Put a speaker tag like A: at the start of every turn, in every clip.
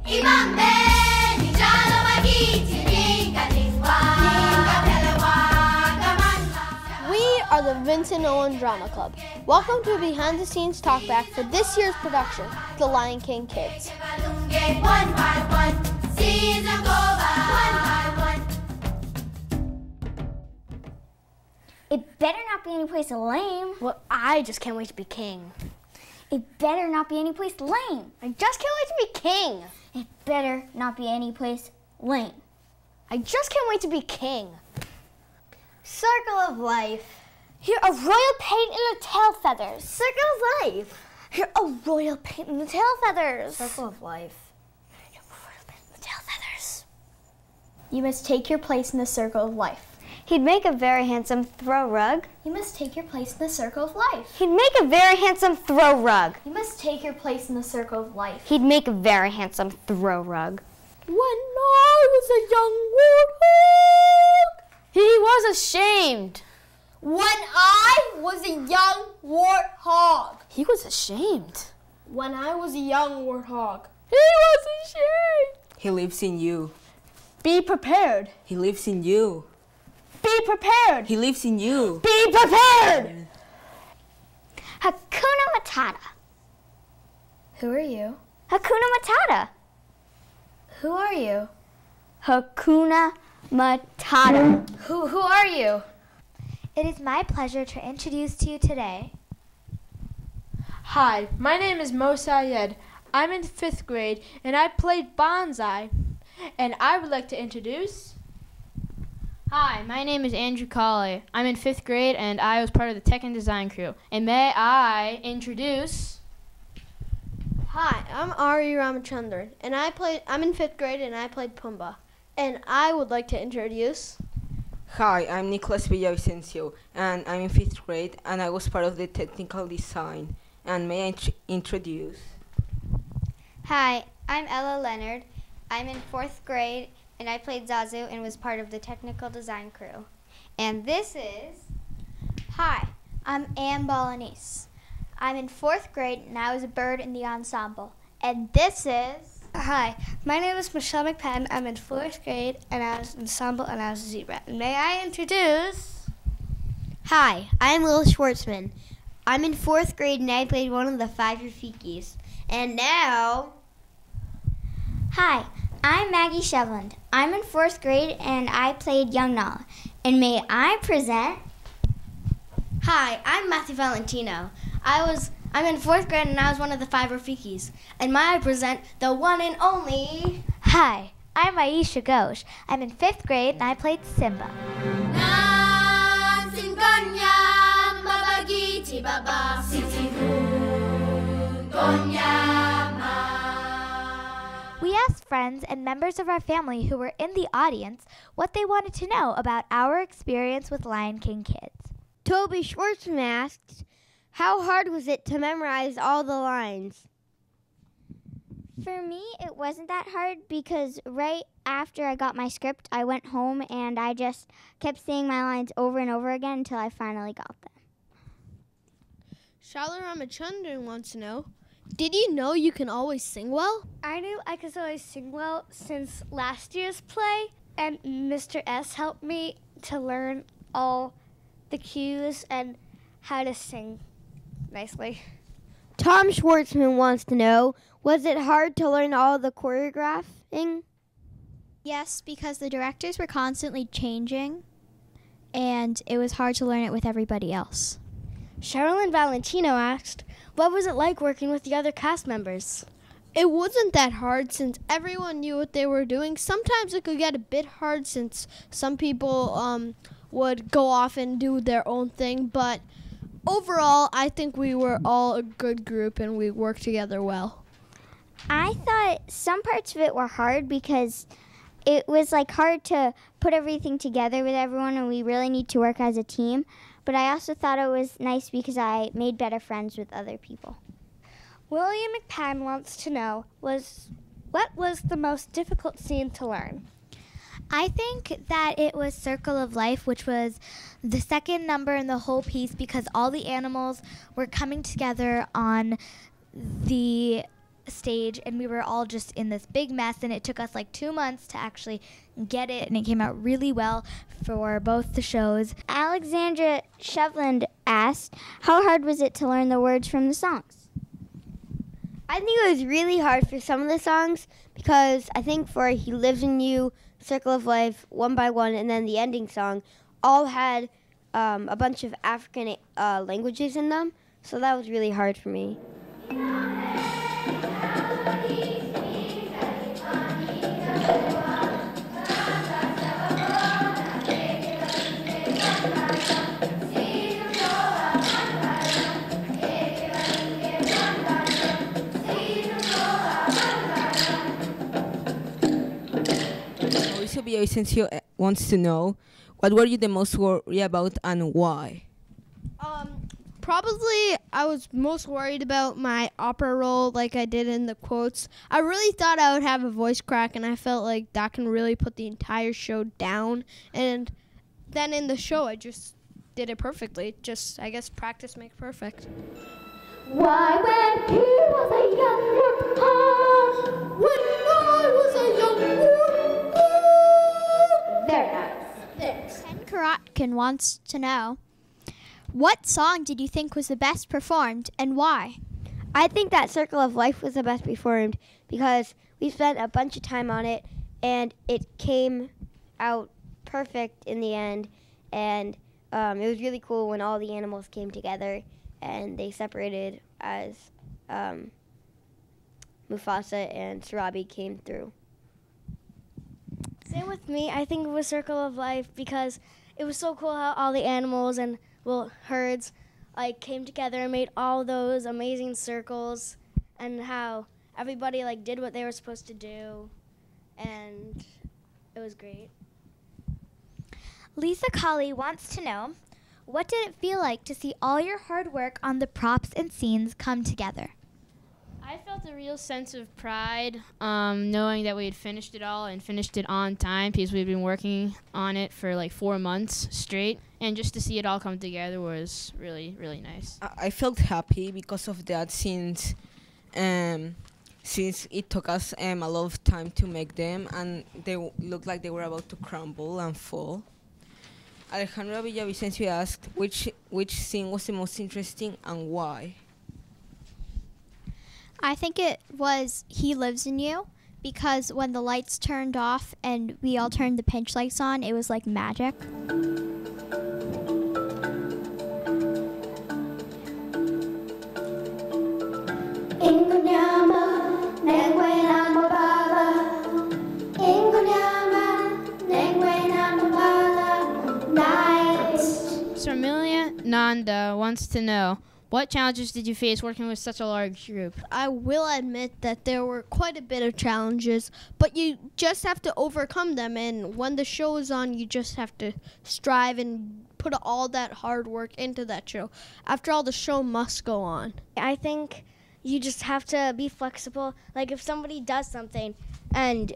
A: We are the Vinson-Owen Drama Club. Welcome to a behind-the-scenes talkback for this year's production, The Lion King Kids.
B: It better not be any place lame.
A: Well, I just can't wait to be king.
B: It better not be any place lame.
A: I just can't wait to be king.
B: It better not be any place lame.
A: I just can't wait to be king.
B: Circle of life.
A: Here, a royal paint and the tail feathers.
B: Circle of life.
A: Here, a royal paint and the tail feathers.
B: Circle of life.
A: Here, a royal paint and the tail feathers.
C: You must take your place in the circle of life.
B: He'd make a very handsome throw rug.
C: You must take your place in the circle of life.
B: He'd make a very handsome throw rug.
C: You must take your place in the circle of life.
B: He'd make a very handsome throw rug.
A: When I was a young warthog, he was ashamed.
C: When I was a young warthog.
A: He was ashamed.
C: When I was a young warthog.
A: He was ashamed.
D: He lives in you.
A: Be prepared.
D: He lives in you.
A: Be prepared.
D: He lives in you.
A: Be prepared.
B: Hakuna Matata.
C: Who are you?
B: Hakuna Matata.
C: Who are you?
B: Hakuna Matata.
C: Who are you?
E: It is my pleasure to introduce to you today.
F: Hi, my name is Mo Sayed. I'm in 5th grade and I played bonsai. And I would like to introduce...
G: Hi, my name is Andrew Colley. I'm in 5th grade and I was part of the tech and design crew. And may I introduce...
A: Hi, I'm Ari Ramachandran, and I'm in 5th grade and I played Pumbaa. And I would like to introduce...
D: Hi, I'm Nicolas Villavicencio, and I'm in 5th grade, and I was part of the technical design. And may I introduce...
E: Hi, I'm Ella Leonard. I'm in 4th grade and I played Zazu and was part of the technical design crew. And this is... Hi, I'm Anne Balinese. I'm in 4th grade and I was a bird in the ensemble. And this is...
H: Hi, my name is Michelle McPadden. I'm in 4th grade and I was ensemble and I was a zebra. And may I introduce...
I: Hi, I'm Lil Schwartzman. I'm in 4th grade and I played one of the 5 Rafikis. And now...
B: Hi, I'm Maggie Shevland. I'm in 4th grade and I played Young Nala. And may I present...
I: Hi, I'm Matthew Valentino. I'm in 4th grade and I was one of the 5 Rafikis. And may I present the one and only...
E: Hi, I'm Aisha Ghosh. I'm in 5th grade and I played Simba. We asked friends and members of our family who were in the audience what they wanted to know about our experience with Lion King Kids.
I: Toby Schwartzman asked, how hard was it to memorize all the lines?
B: For me, it wasn't that hard because right after I got my script, I went home and I just kept saying my lines over and over again until I finally got them.
A: Shala Ramachandran wants to know, did you know you can always sing well?
H: I knew I could always sing well since last year's play, and Mr. S helped me to learn all the cues and how to sing nicely.
I: Tom Schwartzman wants to know, was it hard to learn all the choreographing?
E: Yes, because the directors were constantly changing, and it was hard to learn it with everybody else.
C: Sherilyn Valentino asked, what was it like working with the other cast members?
A: It wasn't that hard since everyone knew what they were doing. Sometimes it could get a bit hard since some people would go off and do their own thing, but overall, I think we were all a good group and we worked together well.
B: I thought some parts of it were hard because it was like hard to put everything together with everyone and we really need to work as a team. But I also thought it was nice because I made better friends with other people.
H: William McPadden wants to know, what was the most difficult scene to learn?
E: I think that it was Circle of Life, which was the second number in the whole piece because all the animals were coming together on the
J: stage, and we were all just in this big mess, and it took us like 2 months to actually get it, and it came out really well for both the shows.
B: Alexandra Shevland asked, how hard was it to learn the words from the songs?
C: I think it was really hard for some of the songs because I think for He Lives in You, Circle of Life, One by One, and then the ending song all had a bunch of African languages in them. So that was really hard for me.
D: Vincencio wants to know, what were you the most worried about and why?
A: Probably I was most worried about my opera role, like I did in the quotes. I really thought I would have a voice crack, and I felt like that can really put the entire show down. And then in the show, I just did it perfectly. Just, I guess, practice makes perfect.
K: Why, when he was a young woodpecker, when I was a young woodpecker. Very nice.
L: Ken Karatkin wants to know, what song did you think was the best performed and why?
C: I think that Circle of Life was the best performed because we spent a bunch of time on it and it came out perfect in the end. And it was really cool when all the animals came together and they separated as Mufasa and Sarabi came through.
I: Same with me. I think it was Circle of Life because it was so cool how all the animals and herds like came together and made all those amazing circles, and how everybody like did what they were supposed to do, and it was great.
J: Lisa Colley wants to know, what did it feel like to see all your hard work on the props and scenes come together?
G: I felt a real sense of pride knowing that we had finished it all and finished it on time because we'd been working on it for like 4 months straight. And just to see it all come together was really, really nice.
D: I felt happy because of that since it took us a lot of time to make them and they looked like they were about to crumble and fall. Alejandra Villavicencio asked which scene was the most interesting and why.
L: I think it was He Lives in You, because when the lights turned off and we all turned the pinch lights on, it was like magic.
G: Sarmilia Nanda wants to know, what challenges did you face working with such a large group?
A: I will admit that there were quite a bit of challenges, but you just have to overcome them. And when the show is on, you just have to strive and put all that hard work into that show. After all, the show must go on.
I: I think you just have to be flexible. Like if somebody does something and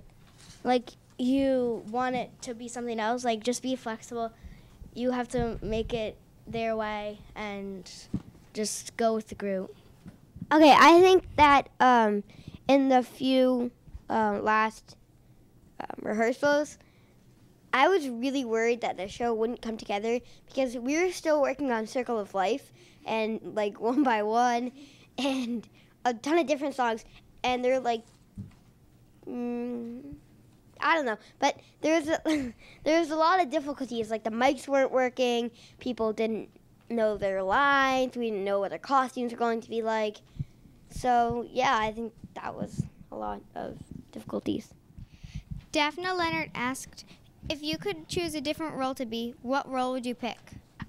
I: like you want it to be something else, like just be flexible. You have to make it their way and just go with the group.
C: Okay, I think that in the few last rehearsals, I was really worried that the show wouldn't come together because we were still working on Circle of Life and like One by One and a ton of different songs, and they're like, I don't know, but there's a lot of difficulties. Like the mics weren't working, people didn't know their lines, we didn't know what their costumes were going to be like. So yeah, I think that was a lot of difficulties.
E: Daphne Leonard asked, if you could choose a different role to be, what role would you pick?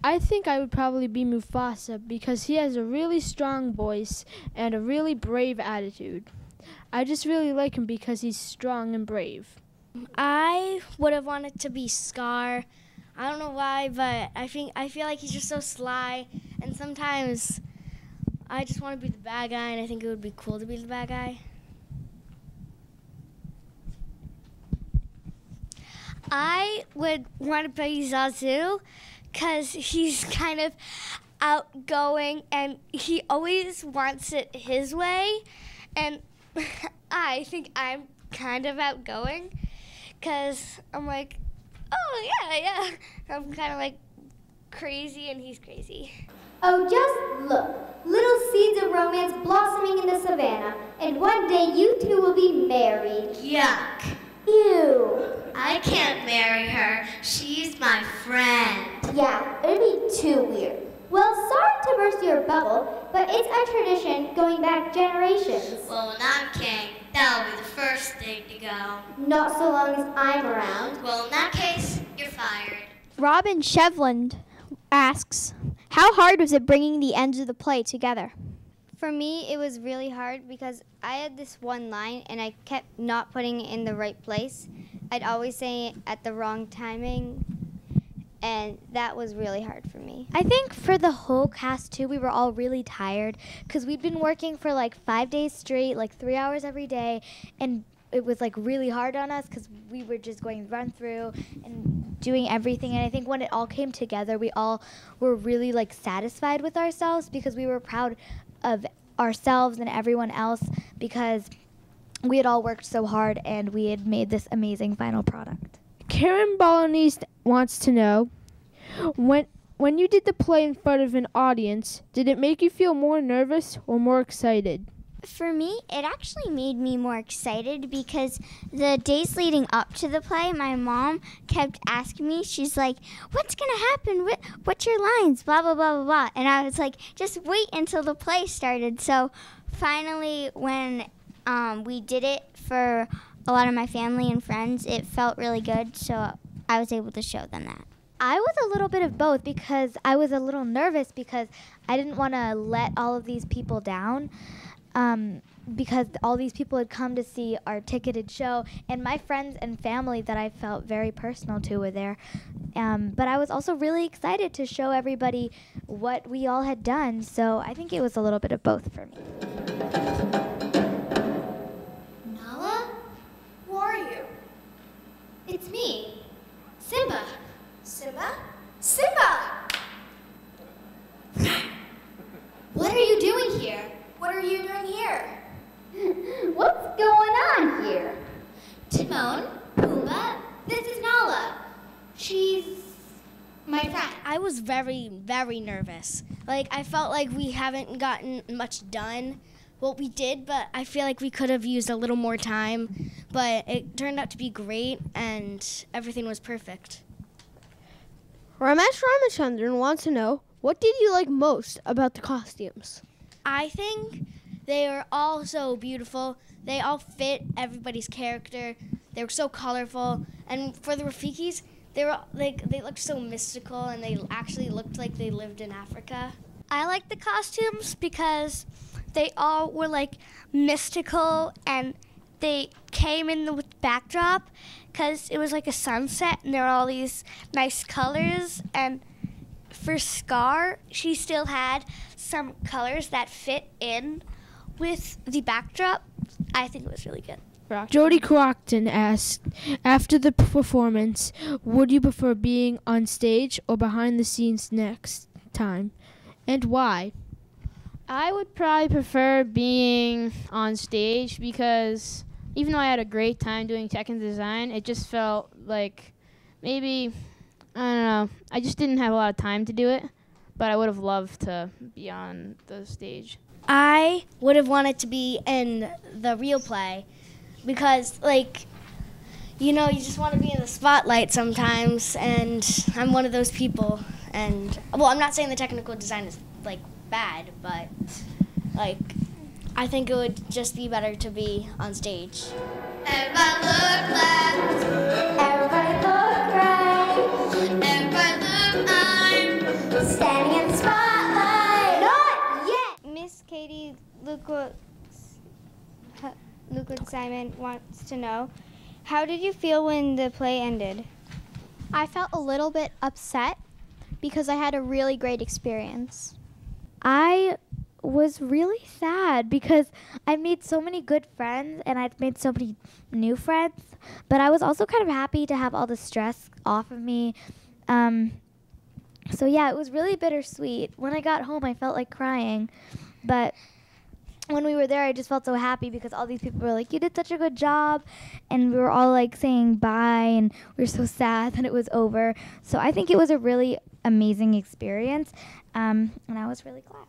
F: I think I would probably be Mufasa because he has a really strong voice and a really brave attitude. I just really like him because he's strong and brave.
I: I would have wanted to be Scar. I don't know why, but I feel like he's just so sly, and sometimes I just want to be the bad guy, and I think it would be cool to be the bad guy.
H: I would want to be Zazu because he's kind of outgoing and he always wants it his way. And I think I'm kind of outgoing because I'm like, oh, yeah. I'm kind of like crazy and he's crazy.
K: Oh, just look. Little seeds of romance blossoming in the savannah, and one day you two will be married.
M: Yuck.
K: Ew.
M: I can't marry her. She's my friend.
K: Yeah, it'd be too weird. Well, sorry to burst your bubble, but it's a tradition going back generations.
M: Well, when I'm king, that'll be the first thing to go.
K: Not so long as I'm around.
M: Well, in that case, you're fired.
L: Robin Shevland asks, how hard was it bringing the ends of the play together?
E: For me, it was really hard because I had this one line and I kept not putting it in the right place. I'd always say it at the wrong timing, and that was really hard for me.
J: I think for the whole cast too, we were all really tired because we'd been working for like 5 days straight, like 3 hours every day, and it was like really hard on us because we were just going run through and doing everything. And I think when it all came together, we all were really like satisfied with ourselves because we were proud of ourselves and everyone else because we had all worked so hard and we had made this amazing final product.
F: Karen Bolognese wants to know, when you did the play in front of an audience, did it make you feel more nervous or more excited?
B: For me, it actually made me more excited because the days leading up to the play, my mom kept asking me, she's like, what's going to happen? What's your lines? Blah, blah, blah, blah, blah. And I was like, just wait until the play started. So finally, when we did it for a lot of my family and friends, it felt really good. So I was able to show them that.
J: I was a little bit of both because I was a little nervous because I didn't want to let all of these people down. Because all these people had come to see our ticketed show, and my friends and family that I felt very personal to were there. But I was also really excited to show everybody what we all had done, so I think it was a little bit of both for me.
M: Nala? Who are you? It's me, Simba. Simba? Simba! What are you doing here? What are you doing here?
K: What's going on here?
M: Timon, Pumbaa, this is Nala. She's my friend.
I: I was very, very nervous. Like, I felt like we haven't gotten much done. Well, we did, but I feel like we could have used a little more time. But it turned out to be great, and everything was perfect.
A: Ramesh Ramachandran wants to know, what did you like most about the costumes?
I: I think they were all so beautiful. They all fit everybody's character. They were so colorful. And for the Rafikis, they looked so mystical, and they actually looked like they lived in Africa.
H: I like the costumes because they all were like mystical and they came in with backdrop because it was like a sunset and there were all these nice colors. And for Scar, she still had some colors that fit in with the backdrop. I think it was really good.
F: Jody Crockton asked, after the performance, would you prefer being on stage or behind the scenes next time? And why?
G: I would probably prefer being on stage because even though I had a great time doing tech and design, it just felt like maybe, I don't know, I just didn't have a lot of time to do it, but I would have loved to be on the stage.
I: I would have wanted to be in the real play because, like, you know, you just want to be in the spotlight sometimes, and I'm one of those people. And, well, I'm not saying the technical design is, like, bad, but, like, I think it would just be better to be on stage.
M: Everybody look left.
K: Everybody look right.
M: Everybody look, I'm
K: Standing in the spotlight. Not yet.
E: Miss Katie Lukewood Simon wants to know, how did you feel when the play ended?
L: I felt a little bit upset because I had a really great experience.
J: I was really sad because I made so many good friends and I'd made so many new friends, but I was also kind of happy to have all the stress off of me. So yeah, it was really bittersweet. When I got home, I felt like crying, but when we were there, I just felt so happy because all these people were like, you did such a good job. And we were all like saying bye, and we were so sad that it was over. So I think it was a really amazing experience, and I was really glad.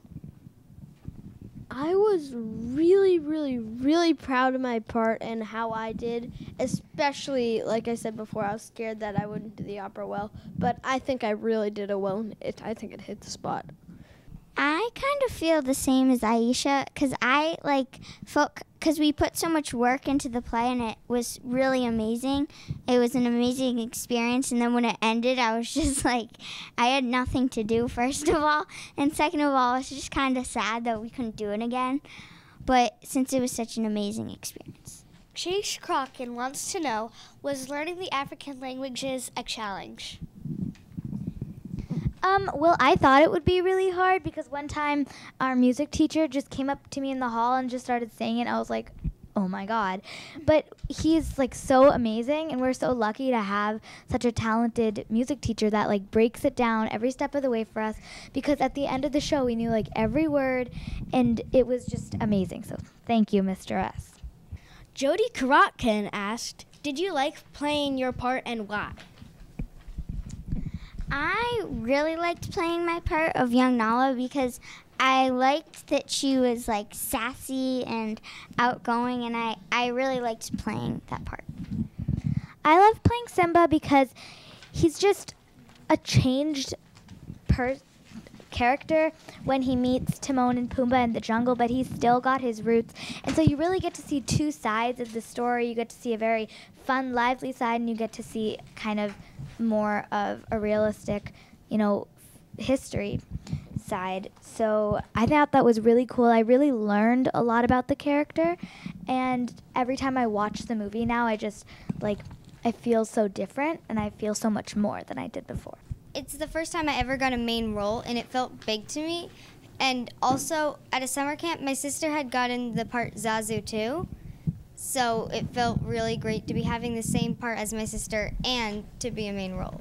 A: I was really, really, really proud of my part and how I did, especially, like I said before, I was scared that I wouldn't do the opera well, but I think I really did it well, and I think it hit the spot.
B: I kind of feel the same as Aisha because I felt because we put so much work into the play and it was really amazing. It was an amazing experience, and then when it ended, I was just like, I had nothing to do, first of all, and second of all, I was just kind of sad that we couldn't do it again. But since it was such an amazing experience.
H: Chase Crocken wants to know, was learning the African languages a challenge?
J: Well, I thought it would be really hard because one time our music teacher just came up to me in the hall and just started singing. I was like, oh my God. But he's like so amazing, and we're so lucky to have such a talented music teacher that like breaks it down every step of the way for us, because at the end of the show we knew like every word, and it was just amazing. So thank you, Mr. S.
I: Jody Karotkin asked, did you like playing your part and why?
B: I really liked playing my part of young Nala because I liked that she was like sassy and outgoing, and I really liked playing that part.
J: I love playing Simba because he's just a changed character when he meets Timon and Pumbaa in the jungle, but he's still got his roots. And so you really get to see two sides of the story. You get to see a very fun, lively side, and you get to see kind of more of a realistic, history side. So I thought that was really cool. I really learned a lot about the character, and every time I watch the movie now, I just I feel so different, and I feel so much more than I did before.
E: It's the first time I ever got a main role, and it felt big to me. And also, at a summer camp, my sister had gotten the part Zazu too. So it felt really great to be having the same part as my sister and to be a main role.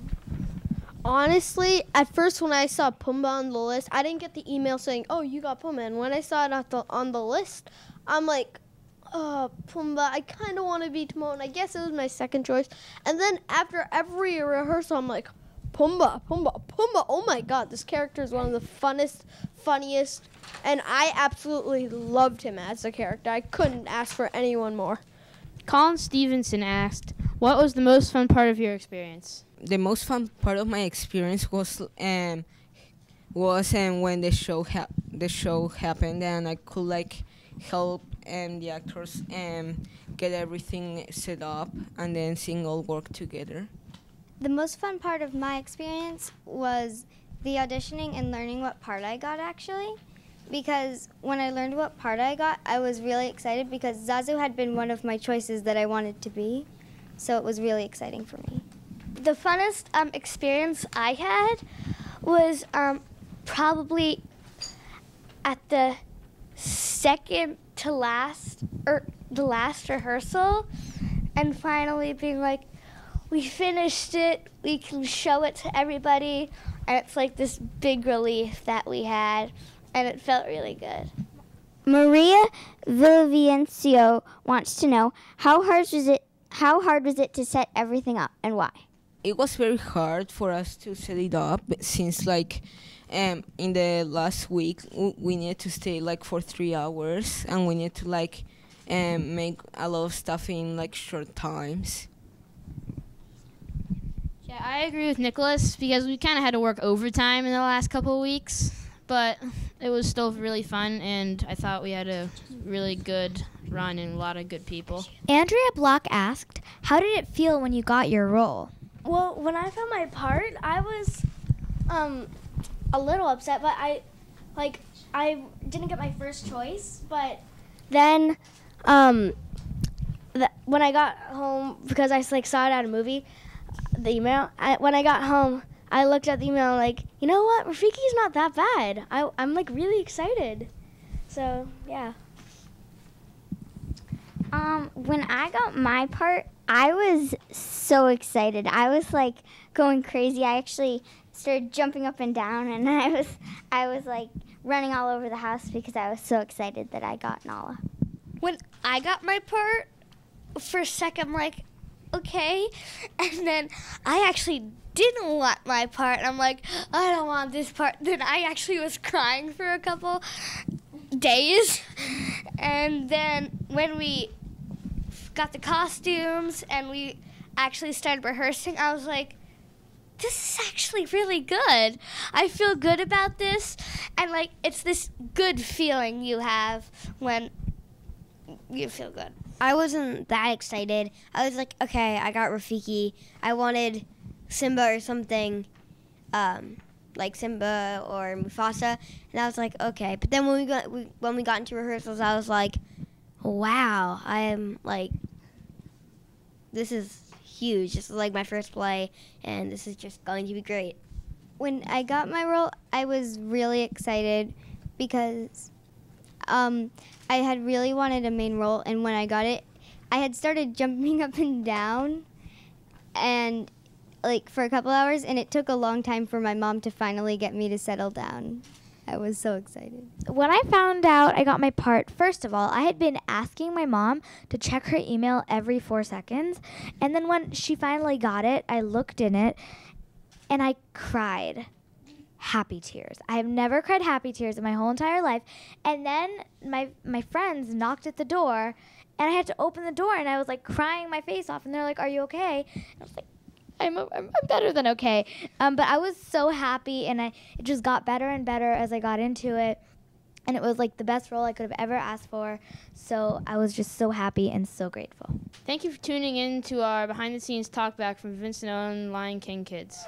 A: Honestly, at first when I saw Pumbaa on the list, I didn't get the email saying, oh, you got Pumbaa. And when I saw it on the list, I'm like, oh, Pumbaa, I kind of want to be Timon. I guess it was my second choice. And then after every rehearsal, I'm like, Pumbaa, Pumbaa, Pumbaa. Oh my God, this character is one of the funniest, and I absolutely loved him as a character. I couldn't ask for anyone more.
G: Colin Stevenson asked, what was the most fun part of your experience?
D: The most fun part of my experience was when the show happened, and I could help the actors get everything set up and then seeing all work together.
E: The most fun part of my experience was the auditioning and learning what part I got, actually. Because when I learned what part I got, I was really excited because Zazu had been one of my choices that I wanted to be. So it was really exciting for me.
H: The funnest experience I had was probably at the second to last, or the last rehearsal, and finally being like, we finished it, we can show it to everybody, and it's like this big relief that we had, and it felt really good.
B: Maria Villavicencio wants to know, how hard was it to set everything up, and why?
D: It was very hard for us to set it up since in the last week we needed to stay for 3 hours, and we needed to make a lot of stuff in short times.
G: Yeah, I agree with Nicholas because we kind of had to work overtime in the last couple of weeks, but it was still really fun, and I thought we had a really good run and a lot of good people.
J: Andrea Block asked, how did it feel when you got your role?
I: Well, when I found my part, I was a little upset, but I didn't get my first choice. But then when I got home, because I saw it at a movie, the email, when I got home, I looked at the email you know what, Rafiki's not that bad. I'm really excited. So yeah.
B: When I got my part, I was so excited. I was going crazy. I actually started jumping up and down, and I was running all over the house because I was so excited that I got Nala.
H: When I got my part, for a second I'm like, okay. And then I actually didn't want my part. I'm like, I don't want this part. Then I actually was crying for a couple days. And then when we got the costumes and we actually started rehearsing, I was like, this is actually really good. I feel good about this. And like, it's this good feeling you have when you feel good.
C: I wasn't that excited. I was like, okay, I got Rafiki. I wanted Simba or something, like Simba or Mufasa, and I was like, okay. But then when we got into rehearsals, I was like, wow, I am like, this is huge. This is like my first play, and this is just going to be great.
L: When I got my role, I was really excited because I had really wanted a main role, and when I got it, I had started jumping up and down and like for a couple hours, and it took a long time for my mom to finally get me to settle down. I was so excited.
J: When I found out I got my part, first of all, I had been asking my mom to check her email every 4 seconds, and then when she finally got it, I looked in it and I cried happy tears. I have never cried happy tears in my whole entire life. And then my friends knocked at the door, and I had to open the door, and I was like crying my face off, and they're like, "Are you okay?" And I was like, I'm better than okay. But I was so happy, and it just got better and better as I got into it. And it was like the best role I could have ever asked for. So I was just so happy and so grateful.
G: Thank you for tuning in to our behind-the-scenes talkback from Vinson-Owen Lion King Kids.